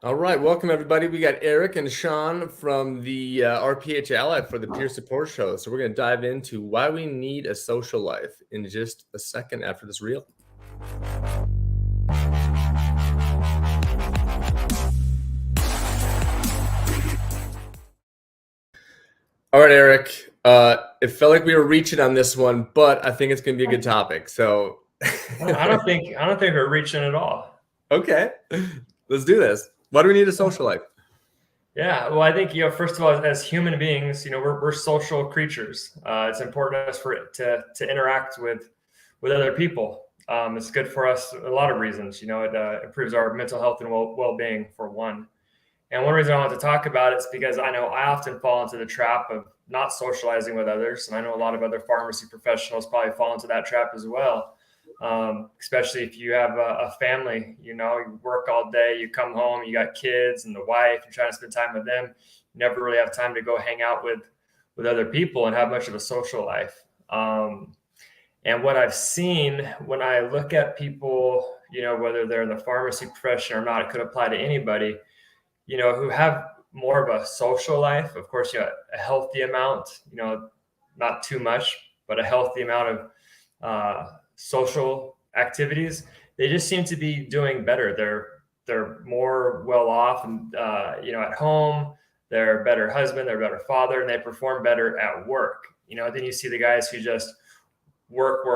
All right, welcome everybody. We got Eric and Sean from the RPH Ally for the Peer Support Show. So we're going to dive into why we need a social life in just a second after this reel. All right, Eric. It felt like we were reaching on this one, but I think it's going to be a good topic. So I don't think we're reaching at all. Okay, let's do this. Why do we need a social life? Yeah, well, I think first of all, as human beings, we're social creatures. It's important to us to interact with other people. It's good for us a lot of reasons. It improves our mental health and well-being for one. And one reason I want to talk about it is because I know I often fall into the trap of not socializing with others, and I know a lot of other pharmacy professionals probably fall into that trap as well. Especially if you have a family, you work all day, you come home, you got kids and the wife, you're trying to spend time with them. You never really have time to go hang out with other people and have much of a social life. And what I've seen when I look at people, whether they're in the pharmacy profession or not, it could apply to anybody, who have more of a social life. Of course, a healthy amount, not too much, but a healthy amount of social activities. They just seem to be doing better. They're more well off, and at home. They're a better husband, they're a better father, and they perform better at work. Then you see the guys who just work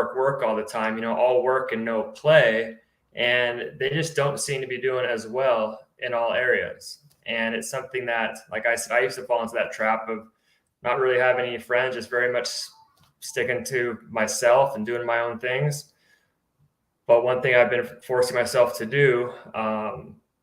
all the time. All work and no play, and they just don't seem to be doing as well in all areas. And it's something that, like I said, I used to fall into that trap of not really having any friends, just very much sticking to myself and doing my own things. But one thing I've been forcing myself to do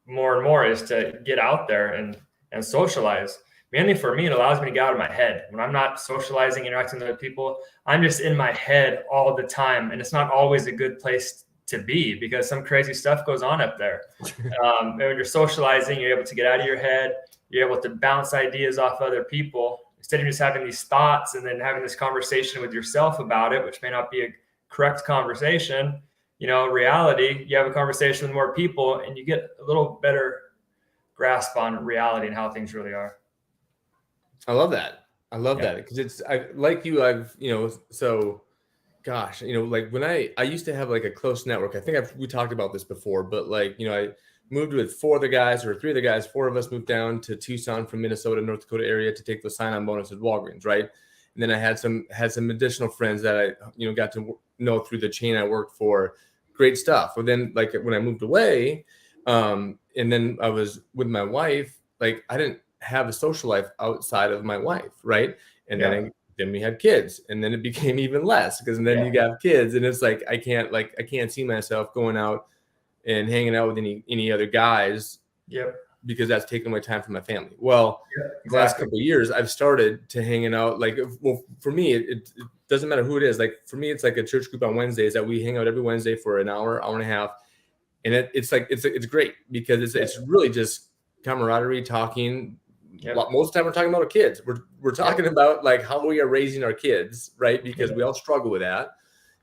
more and more is to get out there and socialize. Mainly for me, it allows me to get out of my head. When I'm not socializing, interacting with other people, I'm just in my head all the time. And it's not always a good place to be because some crazy stuff goes on up there. And when you're socializing, you're able to get out of your head. You're able to bounce ideas off other people instead of just having these thoughts and then having this conversation with yourself about it, which may not be a correct conversation. Reality, you have a conversation with more people and you get a little better grasp on reality and how things really are. I love that. I love that because like you, so gosh, like when I used to have like a close network. I think we talked about this before, but like, I moved with four of the guys or three of the guys. Four of us moved down to Tucson from Minnesota, North Dakota area to take the sign-on bonus at Walgreens, right? And then I had some additional friends that I, got to know through the chain I worked for. Great stuff. But then like when I moved away, and then I was with my wife, like I didn't have a social life outside of my wife, right? And then we had kids, and then it became even less because then you got kids, and it's like I can't see myself going out and hanging out with any other guys. Yep. Because that's taking away time from my family. Well, exactly. The last couple of years, I've started to hanging out. Like, well, for me, it doesn't matter who it is. Like for me, it's like a church group on Wednesdays that we hang out every Wednesday for an hour and a half, and it's great because it's really just camaraderie, talking. Yep. Most of the time, we're talking about our kids. We're talking about like how we are raising our kids, right? Because we all struggle with that.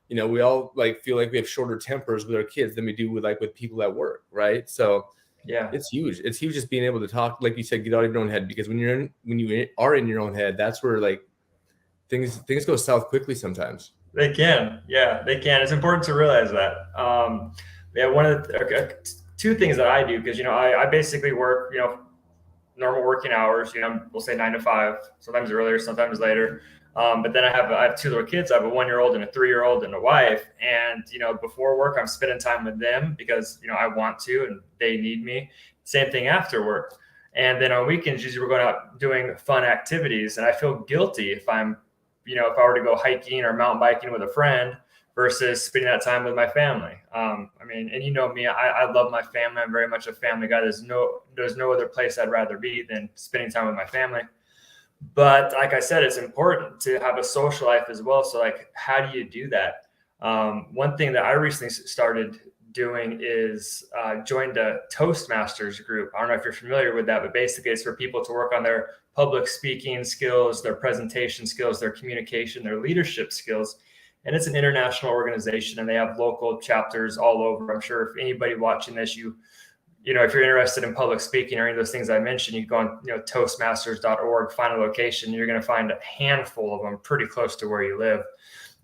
We all like feel like we have shorter tempers with our kids than we do with people at work, right? So. Yeah, it's huge. It's huge just being able to talk, like you said, get out of your own head. Because when you are in your own head, that's where like things go south quickly sometimes. They can, yeah, they can. It's important to realize that. One of the two things that I do because I basically work normal working hours. We'll say 9 to 5, sometimes earlier, sometimes later. But then I have two little kids. I have a 1-year-old and a 3-year-old and a wife. And, before work, I'm spending time with them because, I want to and they need me. Same thing after work. And then on weekends, usually we're going out doing fun activities. And I feel guilty if I'm, if I were to go hiking or mountain biking with a friend versus spending that time with my family. And me, I love my family. I'm very much a family guy. There's no other place I'd rather be than spending time with my family. But like I said, it's important to have a social life as well. So like, how do you do that? One thing that I recently started doing is joined a Toastmasters group. I don't know if you're familiar with that, but basically it's for people to work on their public speaking skills, their presentation skills, their communication, their leadership skills. And it's an international organization and they have local chapters all over. I'm sure if anybody watching this, you if you're interested in public speaking or any of those things I mentioned, you go on, toastmasters.org, find a location. You're going to find a handful of them pretty close to where you live.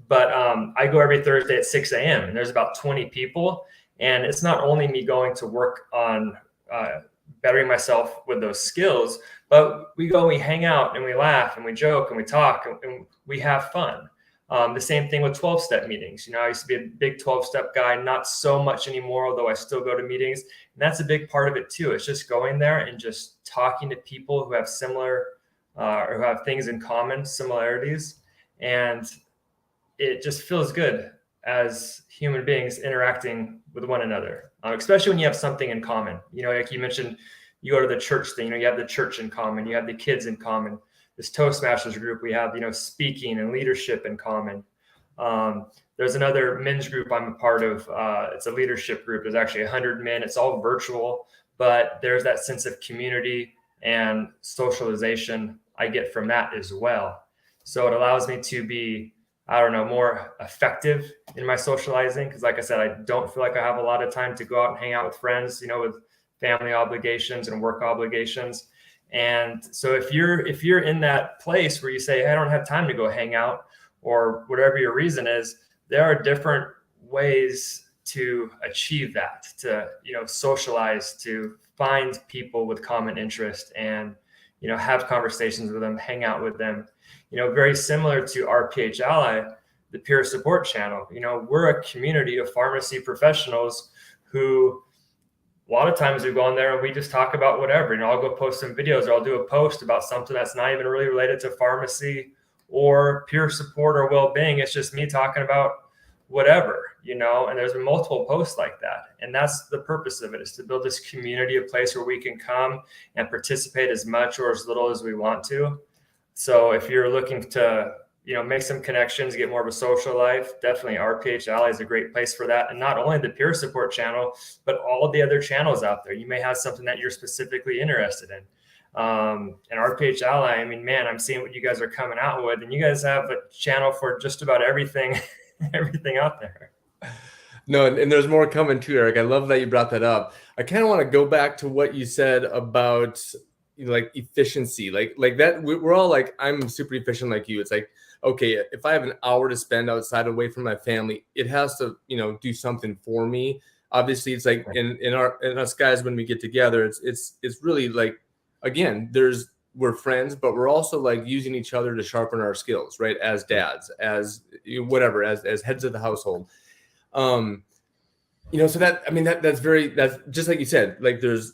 But I go every Thursday at 6 a.m. and there's about 20 people. And it's not only me going to work on bettering myself with those skills, but we hang out and we laugh and we joke and we talk and we have fun. The same thing with 12-step meetings. I used to be a big 12-step guy, not so much anymore, although I still go to meetings. And that's a big part of it too. It's just going there and just talking to people who have similar or who have things in common, similarities. And it just feels good as human beings interacting with one another, especially when you have something in common. Like you mentioned, you go to the church thing, you have the church in common, you have the kids in common. This Toastmasters group, we have, speaking and leadership in common. There's another men's group I'm a part of. It's a leadership group. There's actually 100 men. It's all virtual, but there's that sense of community and socialization I get from that as well. So it allows me to be, more effective in my socializing. Because like I said, I don't feel like I have a lot of time to go out and hang out with friends, with family obligations and work obligations. And so if you're in that place where you say, hey, I don't have time to go hang out, or whatever your reason is, there are different ways to achieve that, to, socialize, to find people with common interest and, have conversations with them, hang out with them, very similar to RPH Ally, the peer support channel. We're a community of pharmacy professionals who, a lot of times we go on there and we just talk about whatever. I'll go post some videos or I'll do a post about something that's not even really related to pharmacy or peer support or well-being. It's just me talking about whatever, and there's multiple posts like that. And that's the purpose of it, is to build this community, a place where we can come and participate as much or as little as we want to. So if you're looking to, make some connections, get more of a social life, definitely RPH Ally is a great place for that. And not only the peer support channel, but all of the other channels out there. You may have something that you're specifically interested in. And RPH Ally, I'm seeing what you guys are coming out with, and you guys have a channel for just about everything, everything out there. No, and there's more coming too, Eric. I love that you brought that up. I kind of want to go back to what you said about like efficiency, like that. We're all like, I'm super efficient like you. It's like, okay, if I have an hour to spend outside away from my family, it has to, do something for me. Obviously, it's like in us guys, when we get together, it's really like, again, we're friends, but we're also like using each other to sharpen our skills, right? As dads, as whatever, as heads of the household. So that's just like you said, like there's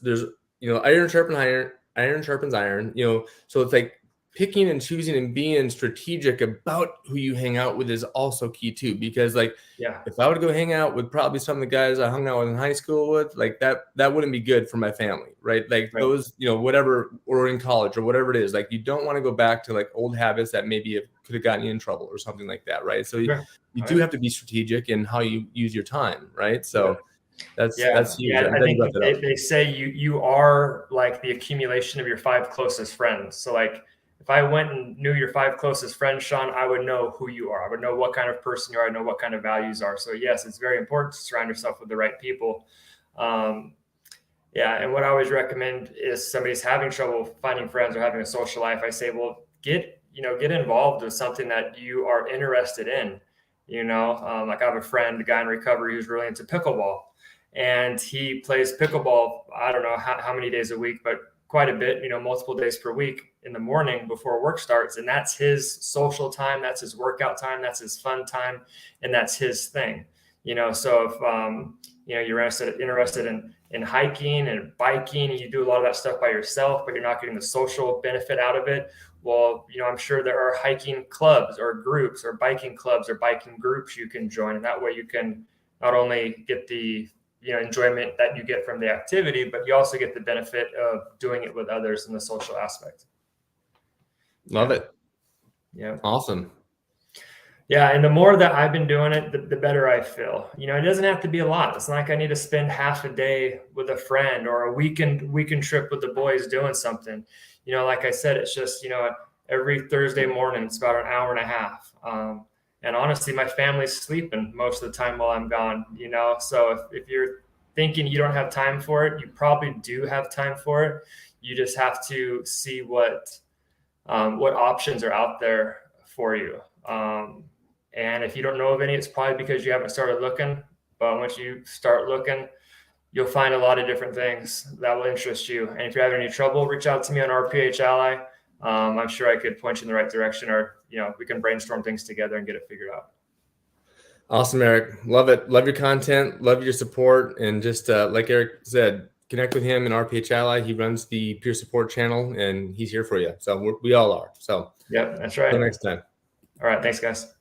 iron sharpens iron, so it's like picking and choosing and being strategic about who you hang out with is also key too, because like, if I would go hang out with probably some of the guys I hung out with in high school with, like that wouldn't be good for my family, right? Like those, whatever, or in college or whatever it is, like you don't want to go back to like old habits that maybe could have gotten you in trouble or something like that, right? So you do have to be strategic in how you use your time, right? So that's huge. Yeah, I think they say you are like the accumulation of your 5 closest friends. So like, if I went and knew your 5 closest friends, Sean, I would know who you are. I would know what kind of person you are. I know what kind of values are. So yes, it's very important to surround yourself with the right people. And what I always recommend is somebody's having trouble finding friends or having a social life. I say, well, get involved with something that you are interested in. Like I have a friend, a guy in recovery, who's really into pickleball, and he plays pickleball. I don't know how many days a week, but quite a bit, multiple days per week in the morning before work starts. And that's his social time. That's his workout time. That's his fun time. And that's his thing, so if, you're interested in hiking and biking, and you do a lot of that stuff by yourself, but you're not getting the social benefit out of it. Well, I'm sure there are hiking clubs or groups or biking clubs or biking groups you can join. And that way you can not only get the enjoyment that you get from the activity, but you also get the benefit of doing it with others in the social aspect. Love it. Yeah. Awesome. Yeah. And the more that I've been doing it, the better I feel. It doesn't have to be a lot. It's not like I need to spend half a day with a friend or a weekend trip with the boys doing something. Like I said, it's just, every Thursday morning, it's about an hour and a half. And honestly, my family's sleeping most of the time while I'm gone, so if you're thinking you don't have time for it. You probably do have time for it. You just have to see what options are out there for you. And if you don't know of any, it's probably because you haven't started looking. But once you start looking, you'll find a lot of different things that will interest you. And if you're having any trouble, reach out to me on RPH Ally. I'm sure I could point you in the right direction, or we can brainstorm things together and get it figured out. Awesome, Eric. Love it. Love your content. Love your support. And just like Eric said, connect with him in RPH Ally. He runs the peer support channel, and he's here for you. So we all are. So yep, that's right. Until next time. All right. Thanks, guys.